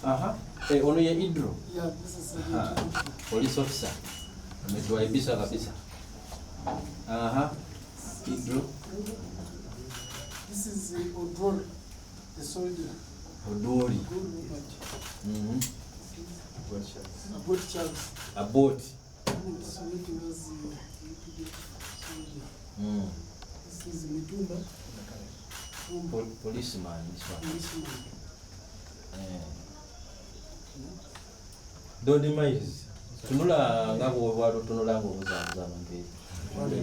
Ono ye Idro. Yeah, this is Police officer. Ametuaibisha kabisa. Idro. This is Odori, the soldier. Odori. About Charles. About. This meeting was soldier. This is Mitumba. Policeman. This one. Policeman. Dodi maize. Tunula ngabo walo tunula ngo buzabuza mbe. Wale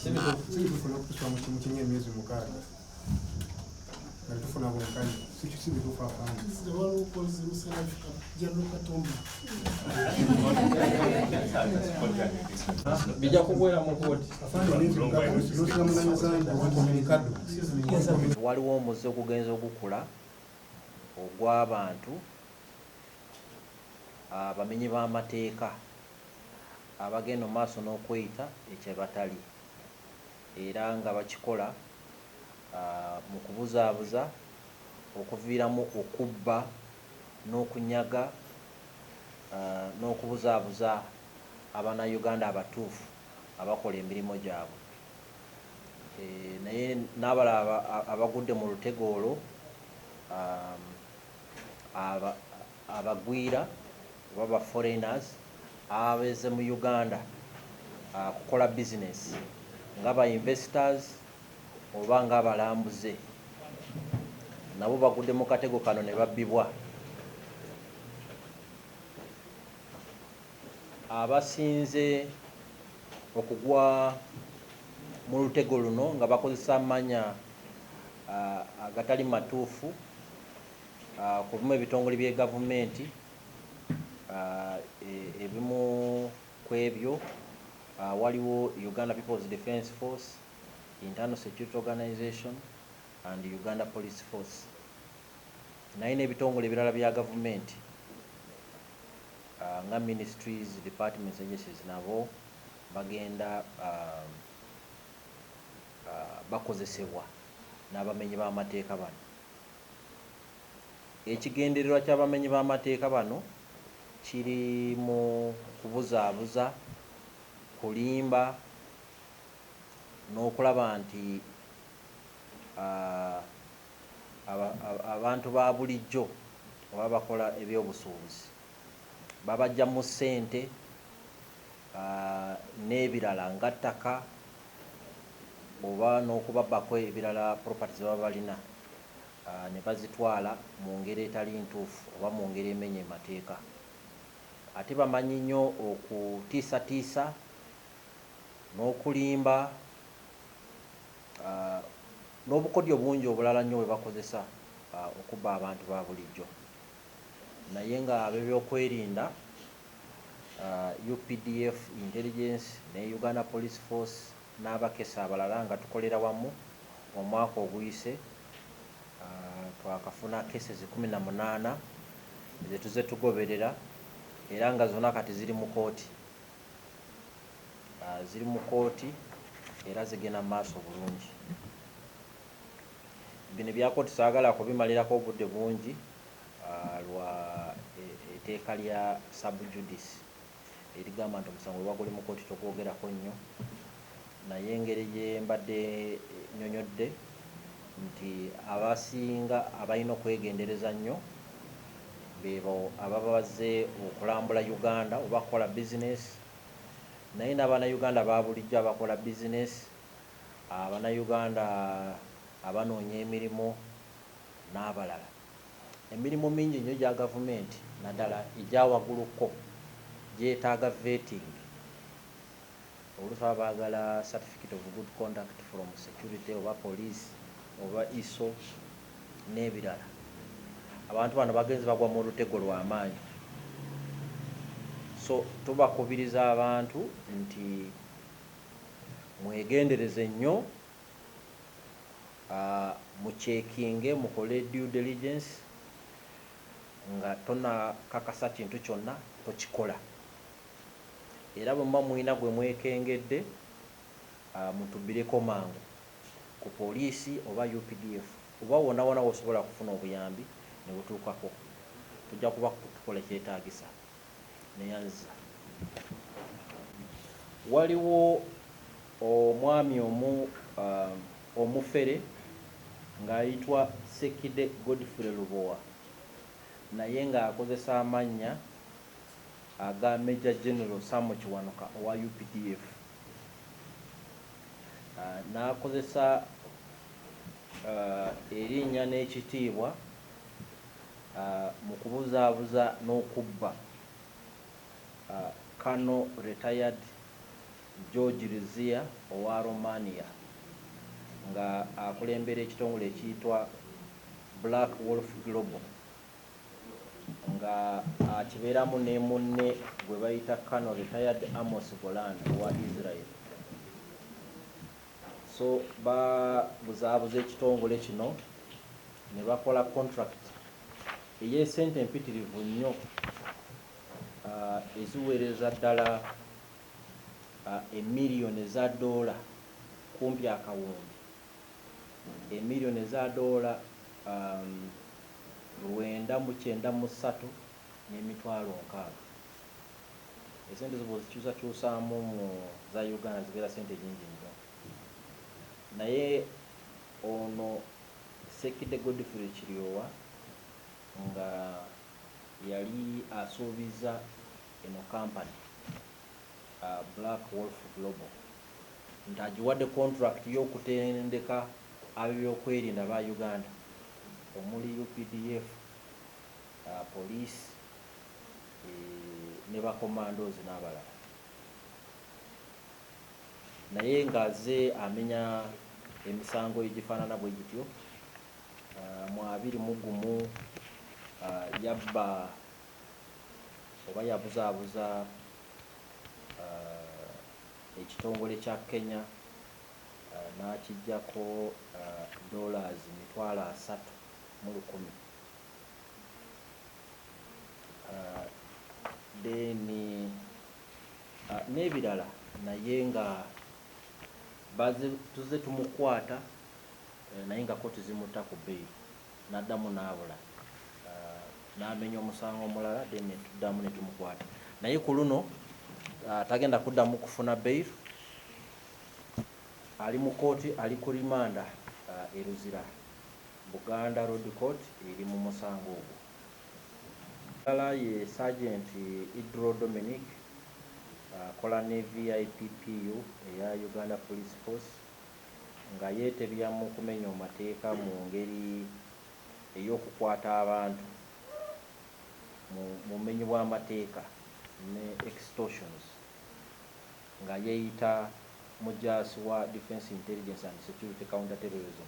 Sibitufu no kuswa mu kinye emyezi mukaaga. Tufuna bwenkani sibitufu afanye. This is the one who calls himself General Katomba. Bija kuboya mu koti. Waliwo omuze okugenza okukula ogw'abantu abamenyi b'amateeka abagenda mu maaso n'okweyita ekyebatali era nga bakikola mu kubuzaabuza okuviiramu okubba n'okunyaga n'okubuzaabuza Abannayuganda abatuufu abakola emirimu gyabwe. Naye n'abalala abagudde mu lutego olwo abagwira oba foreigners abeeze mu Uganda kukola business ng'aba investors oba ng'abalambuze nabo bagudde mu katego kano ne babbibwa. Abasinze okugwa mu lutego luno nga bakozesa amanya agatali matuufu ku bimu ebitongole bye gavumenti ebimu ku ebyo waliwo Uganda People's Defence Force, Internal Security Organization and Uganda Police Force. Naye n'ebitongole ebirala bya gavumenti nga ministries, departments, agencies nabo bagenda bakozesebwa n'abamenyi b'amateeka bano. Ekigendererwa ky'abamenyi b'amateeka bano kiri mu kubuzaabuza, kulimba n'okulaba nti abantu ba bulijjo oba bakola ebyobusuubuzi babajja mu ssente n'ebirala nga ttaka oba n'okubabbako ebirala properties baba balina ne bazitwala mu ngeri etali ntuufu oba mu ngeri emenya emateeka. Ate bamanyi nnyo okutiisatiisa n'okulimba n'obukodyo bungi obulala nnyo bwe bakozesa okubba abantu ba bulijjo. Naye nga ab'ebyokwerinda UPDF, Intelligence ne Uganda Police Force n'abakesa abalala nga tukolera wamu omwaka oguyise twakafuna cases 18 ze tuze tugoberera era nga zonna kati ziri mu kooti. Ziri mu kooti era zigenda mu maaso bulungi. Bino bya kooti saagala kubimalirako obudde bungi lwa etteeka lya sub judice erigamba nti omusango gwe baguli mu kooti togwogerako nnyo, naye engeri gye mbadde nnyonnyodde nti abasinga abalina okwegendereza nnyo beebo ababa bazze okulambula Uganda oba kukola business, naye n'Abannayuganda ba bulijjo abakola business, Abannayuganda abanoonya emirimu n'abalala. Emirimu mingi nnyo gya gavumenti naddala egya wagguluko gyetaaga vetting. Oluusi baba baagala certificate of good conduct from security oba police oba ISO n'ebirala. Abantu bano bagenzi bagwa mu lutego lw'amaanyi. So tubakubiriza abantu nti mwegendereze nnyo, mucekinge, mukole due diligence nga tonakakasa kintu kyonna tokikola. Era bwe muba mulina gwe mwekengedde mutubbireko mangu ku poliisi oba UPDF oba wonna wonna wosobola kufuna obuyambi ne butuukako. tujja kuba tukola ekyetaagisa neyazza. Waliwo omwami omufere ng'ayitwa Sekide Godfrey Lubowa, naye ng'akozesa amannya aga Major General Samuel Kiwanuka owa UPDF. N'akozesa erinnya n'ekitiibwa mu kubuzaabuza n'okubba Colonel Retired George Rizia owa Romania nga akulembera ekitongole ekiyitwa Black Wolf Global, nga akibeeramu ne munne gwe bayita Colonel Retired Amos Golan owa Israel. So babuzaabuza ekitongole kino ne bakola contract ey'esente empitirivu nnyo eziweereza ddala emiliyoni eza dola kumpi akawumbi, emiliyoni eza dola 993,600. Esente zo zikyusakyusaamu mu za Uganda zibeera sente nyingi nnyo. Naye ono Sekide Godfrey Kiryowa nga yali asuubiza eno kampani Black Wolf Global nti agiwadde contract y'okutendeka ab'ebyokwerinda ba Uganda omuli UPDF, police ne bakommandozi n'abalala, naye ng'azze amenya emisango egifaanana bwe gityo. Mu 21 yabba oba yabuzaabuza ekitongole kya Kenya n'akiggyako dollars 3,100,000. Then n'ebirala, naye nga tuzze tumukwata naye nga kooti zimutta ku bbeeyi n'addamu n'abula, n'amenya omusango omulala then tuddamu ne tumukwata, naye ku luno tagenda kuddamu kufuna bail. Ali mu kooti, ali ku rimanda e Luzira, Buganda Road Court eri mu musango ogwo. Omulala ye Sergeant Idro Dominic, akola ne VIPPU eya Uganda Police Force, nga yeetebya mu kumenya amateeka mu ngeri ey'okukwata abantu mu bumenyi bw'amateeka ne extortions, nga yeeyita mujaasi wa Defence Intelligence and Security Counter Terrorism,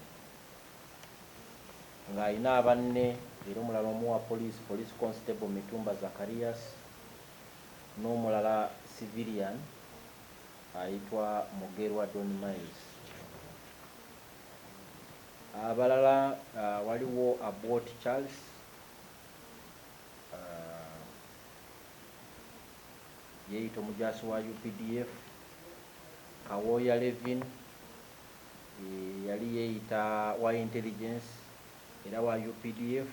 ng'ayina abanne era omulala omu wa police constable Mitumba Zacharias n'omulala civilian ayitwa Mugerwa Don Miles. Abalala waliwo Abbott Charles, yeeyita omujaasi wa UPDF, Kawoya Levin yali yeeyita wa intelligence era wa UPDF,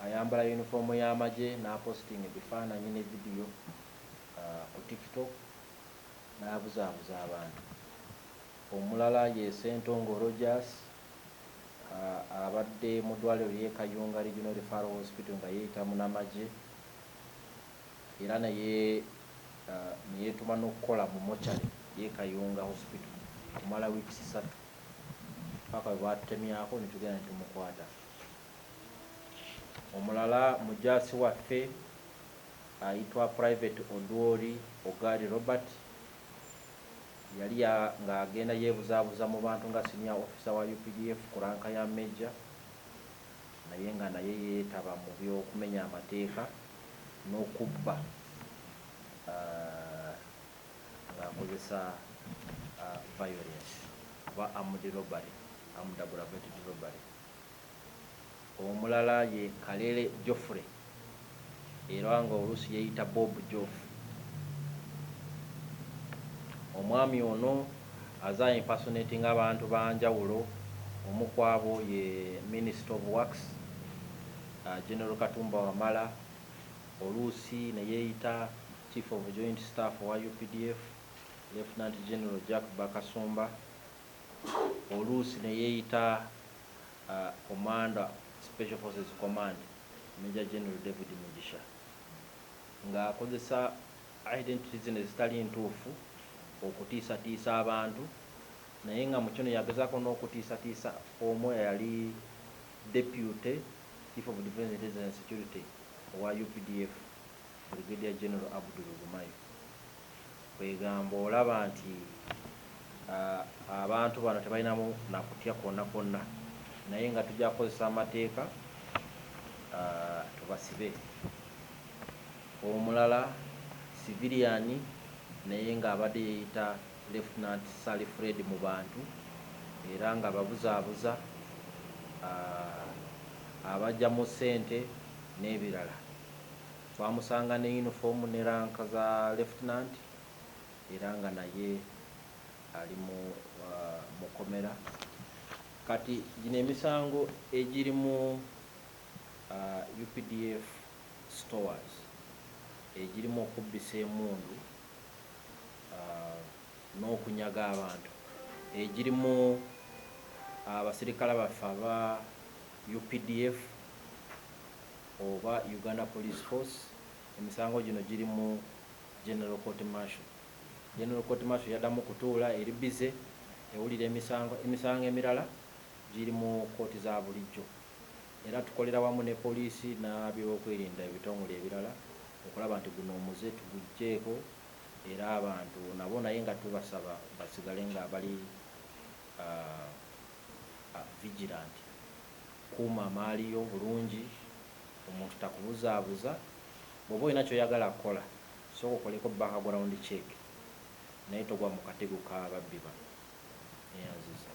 ayambala uniform y'amagye n'aposting ebifaananyi ne vidiyo ku TikTok n'abuzaabuza abantu. Omulala ye Ssentongo Rogers, abadde mu ddwaliro ly'e Kayunga Regional Referral Hospital nga yeeyita munamagye era naye neyeetuma n'okukola mu mochari y'e Kayunga Hospital okumala wiiki 3 paka bwe batutemyako ne tugenda ne tumukwata. Omulala mujaasi waffe ayitwa Private Odwori Ogari Robert, yali ng'agenda yeebuzaabuza mu bantu nga senior officer wa UPDF ku ranka ya Major, naye nga naye yeetaba mu by'okumenya amateeka n'okubba ng'akozesa violence oba armed robbery, armed aggravated robbery. Omulala ye Kalele Geoffrey era nga oluusi yeeyita Bob Joff. Omwami ono aza impersonating abantu banjawulo, omu ku abo ye Minister of Works, General Katumba Wamala, oluusi ne yeeyita Chief of Joint Staff wa UPDF Lieutenant General Jack Bakasumba, oluusi ne yeeyita Commander Special Forces Command Major General David Mugisha, nga akozesa identities ezitali ntuufu okutiisatiisa abantu, naye nga mu kino yagezaako n'okutiisatiisa omu eyali Deputy Chief of Defence Intelligence and Security wa UPDF Brigadier General Abdul Gumayo. Kwegamba olaba nti abantu bano tebalinamu nakutya kwonna kwonna, naye nga tujja kukozesa amateeka tubasibe. Omulala civilian naye nga abadde yeeyita Lieutenant Sally Fred mu bantu, era nga babuzaabuza abajja mu ssente n'ebirala. Twamusanga ne uniform ne ranka za lieutenant, era nga naye ali mu komera. Kati gino emisango egiri mu UPDF stores egirimu okubbisa emundu n'okunyaga abantu, egirimu abasirikale baffe aba UPDF oba Uganda Police Force, emisango gino giri mu General Court Martial. General Court Martial yaddamu kutuula eri bize ewulira emisango emirala giri mu kooti za bulijjo, era tukolera wamu ne poliisi n'abyokwerinda ebitongole ebirala okulaba nti guno omuze tugugjeeko, era abantu nabo naye nga tubasaba basigale nga bali vigilant. Kuuma amaaliyo bulungi, omuntu takubuzaabuza. Bw'oba olina kyoyagala kukola sooka okoleko background check, naye togwa mu katego k'ababbi bano. Neyanziza.